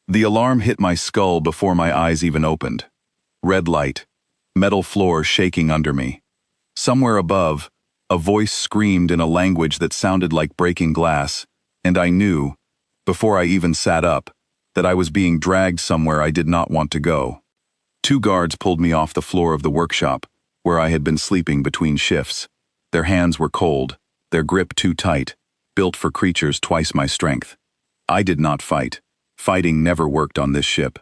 The alarm hit my skull before my eyes even opened. Red light, metal floor shaking under me. Somewhere above, a voice screamed in a language that sounded like breaking glass, and I knew, before I even sat up, that I was being dragged somewhere I did not want to go. 2 guards pulled me off the floor of the workshop, where I had been sleeping between shifts. Their hands were cold, their grip too tight, built for creatures twice my strength. I did not fight. Fighting never worked on this ship.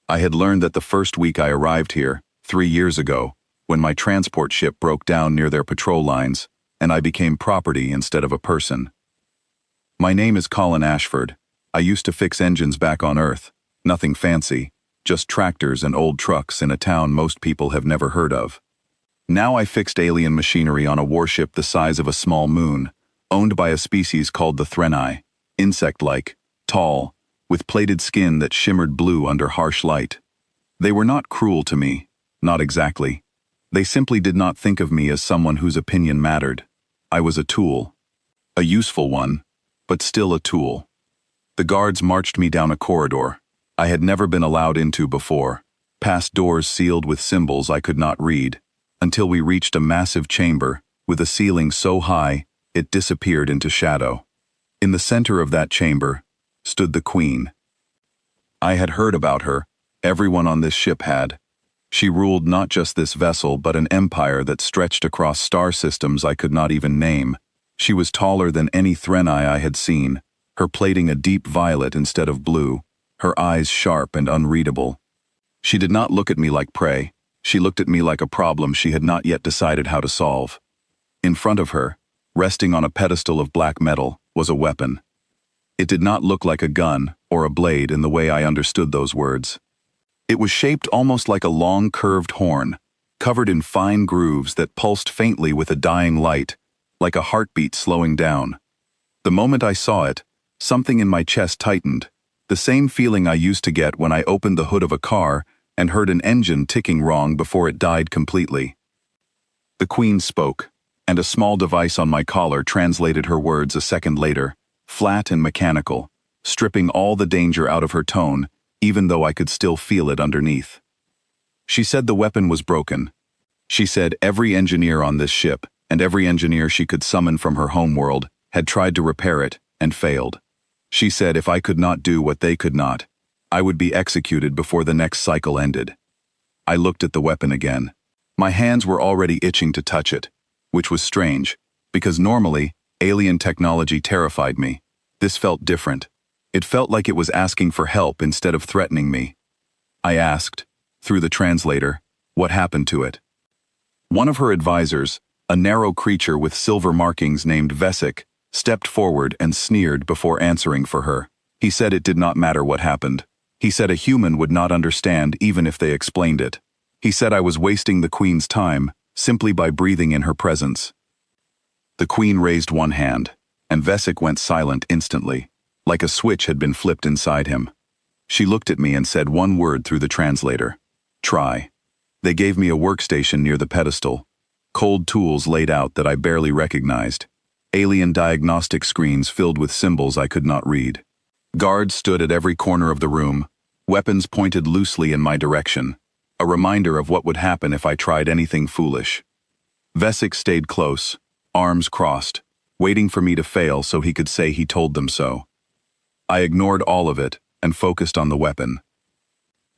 I had learned that the first week I arrived here, 3 years ago, when my transport ship broke down near their patrol lines, and I became property instead of a person. My name is Colin Ashford. I used to fix engines back on Earth. Nothing fancy, just tractors and old trucks in a town most people have never heard of. Now I fixed alien machinery on a warship the size of a small moon, owned by a species called the Threnai, insect-like, tall, with plated skin that shimmered blue under harsh light. They were not cruel to me, not exactly. They simply did not think of me as someone whose opinion mattered. I was a tool. A useful one, but still a tool. The guards marched me down a corridor I had never been allowed into before, past doors sealed with symbols I could not read, until we reached a massive chamber with a ceiling so high it disappeared into shadow. In the center of that chamber stood the Queen. I had heard about her, everyone on this ship had. She ruled not just this vessel but an empire that stretched across star systems I could not even name. She was taller than any Threnai I had seen, her plating a deep violet instead of blue, her eyes sharp and unreadable. She did not look at me like prey, she looked at me like a problem she had not yet decided how to solve. In front of her, resting on a pedestal of black metal, was a weapon. It did not look like a gun or a blade in the way I understood those words. It was shaped almost like a long curved horn, covered in fine grooves that pulsed faintly with a dying light, like a heartbeat slowing down. The moment I saw it, something in my chest tightened, the same feeling I used to get when I opened the hood of a car and heard an engine ticking wrong before it died completely. The Queen spoke, and a small device on my collar translated her words a second later, flat and mechanical, stripping all the danger out of her tone, even though I could still feel it underneath. She said the weapon was broken. She said every engineer on this ship, and every engineer she could summon from her homeworld, had tried to repair it and failed. She said if I could not do what they could not, I would be executed before the next cycle ended. I looked at the weapon again. My hands were already itching to touch it, which was strange, because normally, alien technology terrified me. This felt different. It felt like it was asking for help instead of threatening me. I asked, through the translator, what happened to it. One of her advisors, a narrow creature with silver markings named Vesic, stepped forward and sneered before answering for her. He said it did not matter what happened. He said a human would not understand even if they explained it. He said I was wasting the Queen's time, simply by breathing in her presence. The Queen raised one hand, and Vesic went silent instantly, like a switch had been flipped inside him. She looked at me and said one word through the translator. Try. They gave me a workstation near the pedestal. Cold tools laid out that I barely recognized. Alien diagnostic screens filled with symbols I could not read. Guards stood at every corner of the room, weapons pointed loosely in my direction, a reminder of what would happen if I tried anything foolish. Vesic stayed close, arms crossed, waiting for me to fail so he could say he told them so. I ignored all of it and focused on the weapon.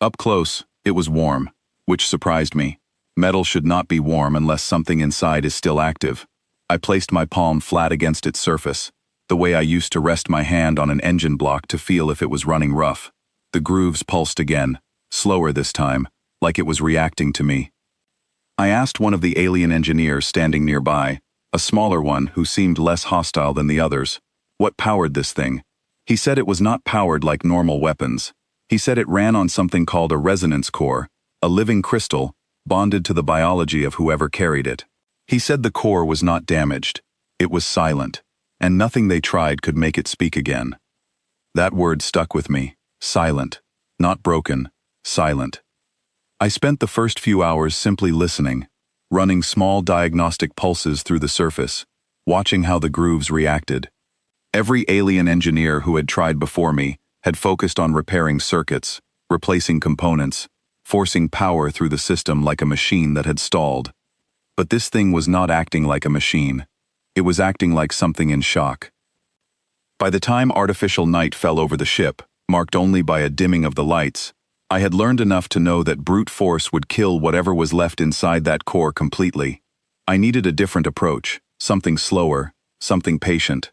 Up close, it was warm, which surprised me. Metal should not be warm unless something inside is still active. I placed my palm flat against its surface, the way I used to rest my hand on an engine block to feel if it was running rough. The grooves pulsed again, slower this time, like it was reacting to me. I asked one of the alien engineers standing nearby, a smaller one who seemed less hostile than the others, what powered this thing. He said it was not powered like normal weapons. He said it ran on something called a resonance core, a living crystal, bonded to the biology of whoever carried it. He said the core was not damaged. It was silent, and nothing they tried could make it speak again. That word stuck with me. Silent. Not broken. Silent. I spent the first few hours simply listening, running small diagnostic pulses through the surface, watching how the grooves reacted. Every alien engineer who had tried before me had focused on repairing circuits, replacing components, forcing power through the system like a machine that had stalled. But this thing was not acting like a machine. It was acting like something in shock. By the time artificial night fell over the ship, marked only by a dimming of the lights, I had learned enough to know that brute force would kill whatever was left inside that core completely. I needed a different approach, something slower, something patient.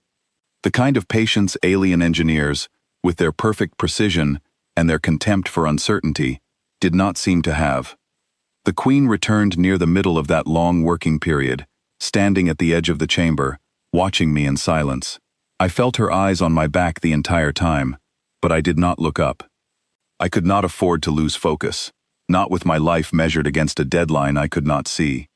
The kind of patience alien engineers, with their perfect precision and their contempt for uncertainty, did not seem to have. The Queen returned near the middle of that long working period, standing at the edge of the chamber, watching me in silence. I felt her eyes on my back the entire time, but I did not look up. I could not afford to lose focus, not with my life measured against a deadline I could not see.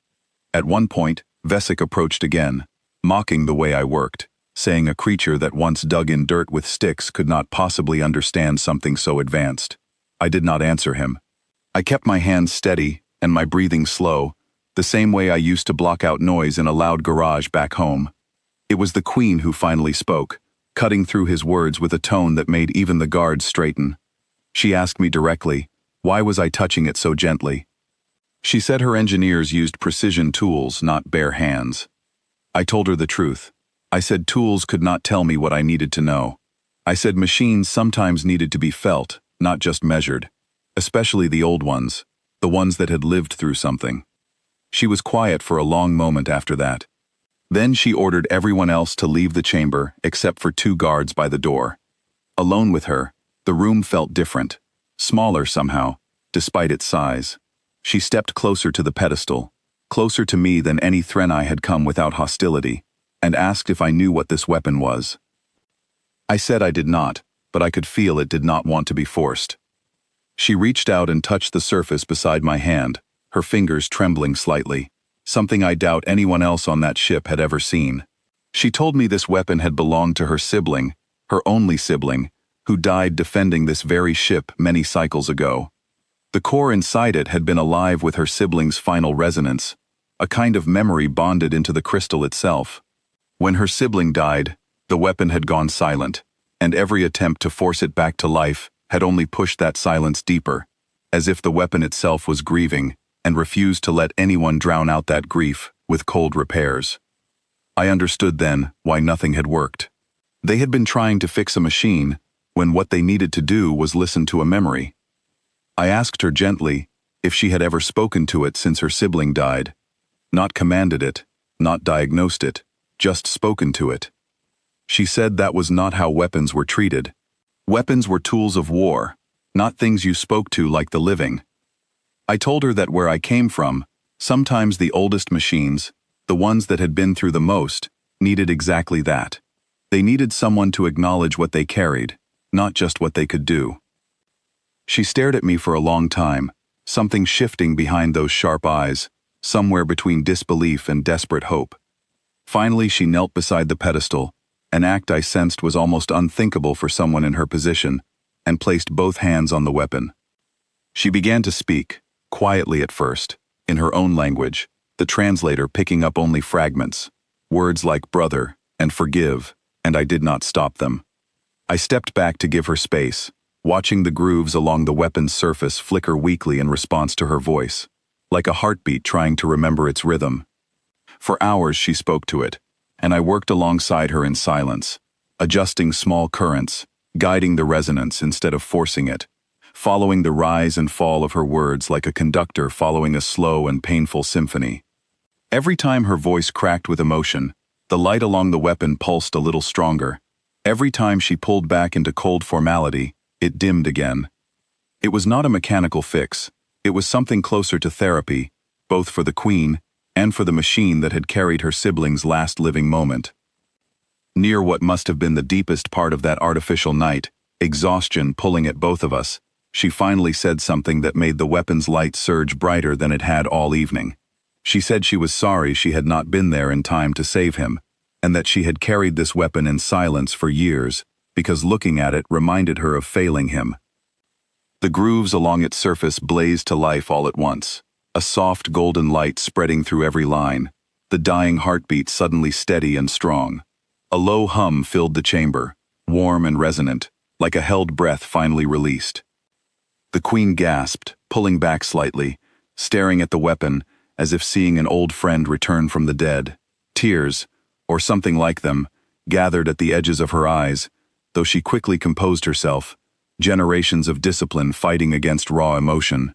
At one point, Vesic approached again, mocking the way I worked, saying a creature that once dug in dirt with sticks could not possibly understand something so advanced. I did not answer him. I kept my hands steady and my breathing slow, the same way I used to block out noise in a loud garage back home. It was the Queen who finally spoke, cutting through his words with a tone that made even the guards straighten. She asked me directly, why was I touching it so gently? She said her engineers used precision tools, not bare hands. I told her the truth. I said tools could not tell me what I needed to know. I said machines sometimes needed to be felt, not just measured. Especially the old ones, the ones that had lived through something. She was quiet for a long moment after that. Then she ordered everyone else to leave the chamber except for 2 guards by the door. Alone with her, the room felt different, smaller somehow, despite its size. She stepped closer to the pedestal, closer to me than any Threnai had come without hostility, and asked if I knew what this weapon was. I said I did not, but I could feel it did not want to be forced. She reached out and touched the surface beside my hand, her fingers trembling slightly, something I doubt anyone else on that ship had ever seen. She told me this weapon had belonged to her sibling, her only sibling, who died defending this very ship many cycles ago. The core inside it had been alive with her sibling's final resonance, a kind of memory bonded into the crystal itself. When her sibling died, the weapon had gone silent, and every attempt to force it back to life had only pushed that silence deeper, as if the weapon itself was grieving and refused to let anyone drown out that grief with cold repairs. I understood then why nothing had worked. They had been trying to fix a machine when what they needed to do was listen to a memory. I asked her gently if she had ever spoken to it since her sibling died. Not commanded it, not diagnosed it, just spoken to it. She said that was not how weapons were treated. Weapons were tools of war, not things you spoke to like the living. I told her that where I came from, sometimes the oldest machines, the ones that had been through the most, needed exactly that. They needed someone to acknowledge what they carried, not just what they could do. She stared at me for a long time, something shifting behind those sharp eyes, somewhere between disbelief and desperate hope. Finally, she knelt beside the pedestal, an act I sensed was almost unthinkable for someone in her position, and placed both hands on the weapon. She began to speak, quietly at first, in her own language, the translator picking up only fragments, words like brother and forgive, and I did not stop them. I stepped back to give her space, watching the grooves along the weapon's surface flicker weakly in response to her voice, like a heartbeat trying to remember its rhythm. For hours she spoke to it, and I worked alongside her in silence, adjusting small currents, guiding the resonance instead of forcing it, following the rise and fall of her words like a conductor following a slow and painful symphony. Every time her voice cracked with emotion, the light along the weapon pulsed a little stronger. Every time she pulled back into cold formality, it dimmed again. It was not a mechanical fix. It was something closer to therapy, both for the Queen and for the machine that had carried her sibling's last living moment. Near what must have been the deepest part of that artificial night, exhaustion pulling at both of us, she finally said something that made the weapon's light surge brighter than it had all evening. She said she was sorry she had not been there in time to save him, and that she had carried this weapon in silence for years, because looking at it reminded her of failing him. The grooves along its surface blazed to life all at once, a soft golden light spreading through every line, the dying heartbeat suddenly steady and strong. A low hum filled the chamber, warm and resonant, like a held breath finally released. The Queen gasped, pulling back slightly, staring at the weapon as if seeing an old friend return from the dead. Tears, or something like them, gathered at the edges of her eyes, though she quickly composed herself, generations of discipline fighting against raw emotion.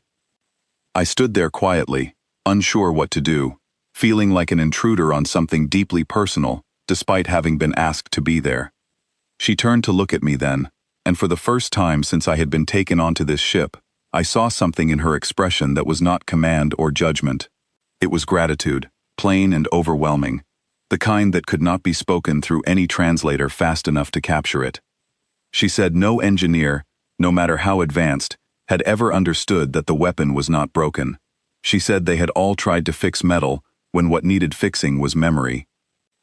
I stood there quietly, unsure what to do, feeling like an intruder on something deeply personal, despite having been asked to be there. She turned to look at me then, and for the first time since I had been taken onto this ship, I saw something in her expression that was not command or judgment. It was gratitude, plain and overwhelming, the kind that could not be spoken through any translator fast enough to capture it. She said no engineer, no matter how advanced, had ever understood that the weapon was not broken. She said they had all tried to fix metal when what needed fixing was memory.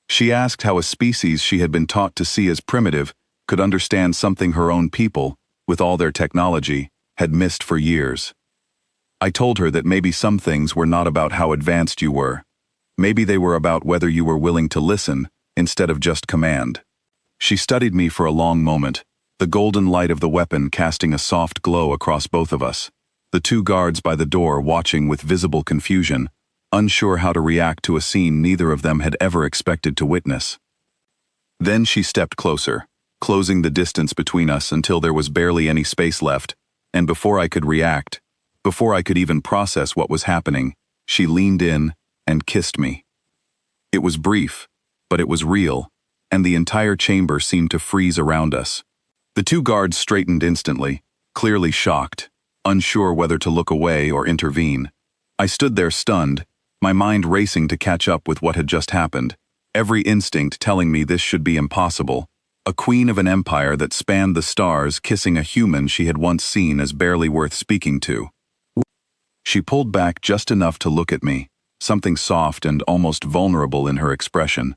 She asked how a species she had been taught to see as primitive could understand something her own people, with all their technology, had missed for years. I told her that maybe some things were not about how advanced you were. Maybe they were about whether you were willing to listen instead of just command. She studied me for a long moment, the golden light of the weapon casting a soft glow across both of us, the two guards by the door watching with visible confusion, unsure how to react to a scene neither of them had ever expected to witness. Then she stepped closer, closing the distance between us until there was barely any space left, and before I could react, before I could even process what was happening, she leaned in and kissed me. It was brief, but it was real, and the entire chamber seemed to freeze around us. The two guards straightened instantly, clearly shocked, unsure whether to look away or intervene. I stood there stunned, my mind racing to catch up with what had just happened, every instinct telling me this should be impossible. A queen of an empire that spanned the stars kissing a human she had once seen as barely worth speaking to. She pulled back just enough to look at me, something soft and almost vulnerable in her expression,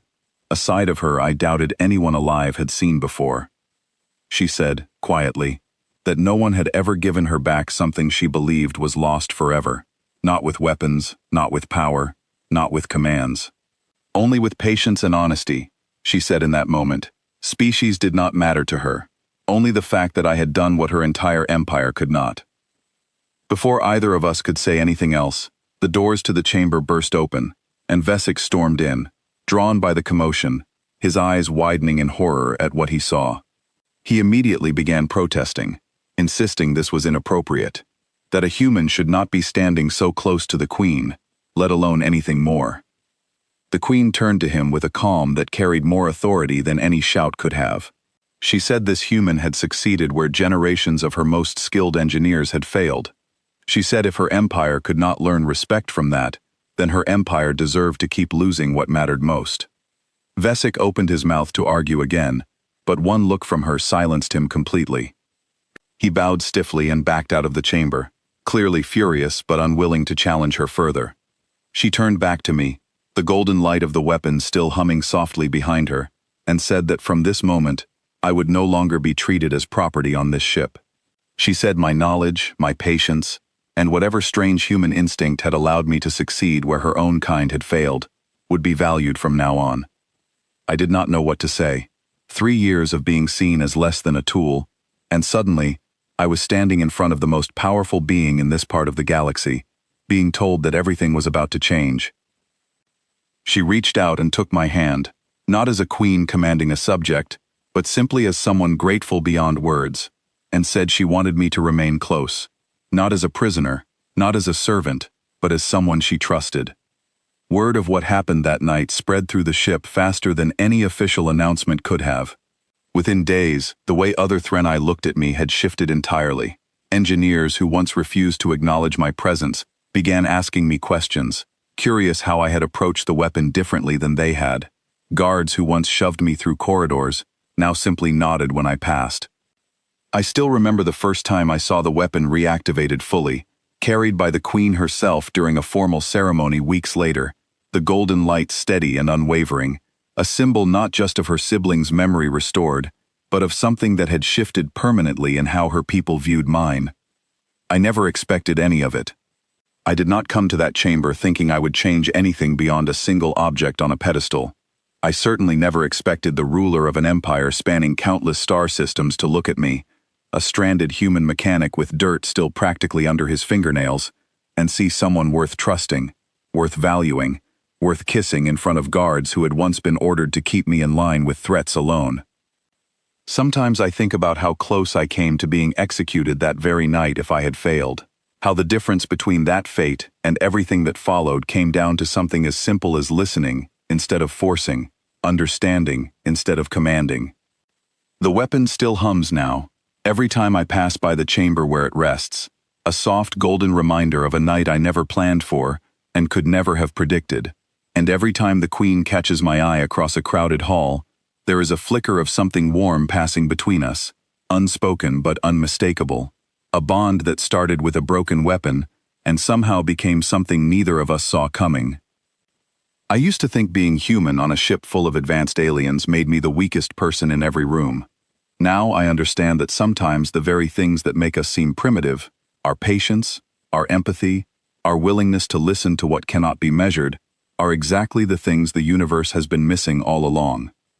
a side of her I doubted anyone alive had seen before. She said, quietly, that no one had ever given her back something she believed was lost forever, not with weapons, not with power, not with commands. Only with patience and honesty, she said in that moment. Species did not matter to her, only the fact that I had done what her entire empire could not. Before either of us could say anything else, the doors to the chamber burst open, and Vesic stormed in, drawn by the commotion, his eyes widening in horror at what he saw. He immediately began protesting, insisting this was inappropriate, that a human should not be standing so close to the Queen, let alone anything more. The Queen turned to him with a calm that carried more authority than any shout could have. She said this human had succeeded where generations of her most skilled engineers had failed. She said if her empire could not learn respect from that, then her empire deserved to keep losing what mattered most. Vesic opened his mouth to argue again, but one look from her silenced him completely. He bowed stiffly and backed out of the chamber, clearly furious but unwilling to challenge her further. She turned back to me, the golden light of the weapon still humming softly behind her, and said that from this moment, I would no longer be treated as property on this ship. She said my knowledge, my patience, and whatever strange human instinct had allowed me to succeed where her own kind had failed, would be valued from now on. I did not know what to say. 3 years of being seen as less than a tool, and suddenly, I was standing in front of the most powerful being in this part of the galaxy, being told that everything was about to change. She reached out and took my hand, not as a queen commanding a subject, but simply as someone grateful beyond words, and said she wanted me to remain close, not as a prisoner, not as a servant, but as someone she trusted. Word of what happened that night spread through the ship faster than any official announcement could have. Within days, the way other Threnai looked at me had shifted entirely. Engineers who once refused to acknowledge my presence began asking me questions, curious how I had approached the weapon differently than they had. Guards who once shoved me through corridors now simply nodded when I passed. I still remember the first time I saw the weapon reactivated fully, carried by the Queen herself during a formal ceremony weeks later, the golden light steady and unwavering, a symbol not just of her siblings' memory restored, but of something that had shifted permanently in how her people viewed mine. I never expected any of it. I did not come to that chamber thinking I would change anything beyond a single object on a pedestal. I certainly never expected the ruler of an empire spanning countless star systems to look at me, a stranded human mechanic with dirt still practically under his fingernails, and see someone worth trusting, worth valuing, worth kissing in front of guards who had once been ordered to keep me in line with threats alone. Sometimes I think about how close I came to being executed that very night if I had failed, how the difference between that fate and everything that followed came down to something as simple as listening instead of forcing, understanding instead of commanding. The weapon still hums now, every time I pass by the chamber where it rests, a soft golden reminder of a night I never planned for and could never have predicted, and every time the Queen catches my eye across a crowded hall, there is a flicker of something warm passing between us, unspoken but unmistakable, a bond that started with a broken weapon and somehow became something neither of us saw coming. I used to think being human on a ship full of advanced aliens made me the weakest person in every room. Now I understand that sometimes the very things that make us seem primitive, our patience, our empathy, our willingness to listen to what cannot be measured, are exactly the things the universe has been missing all along.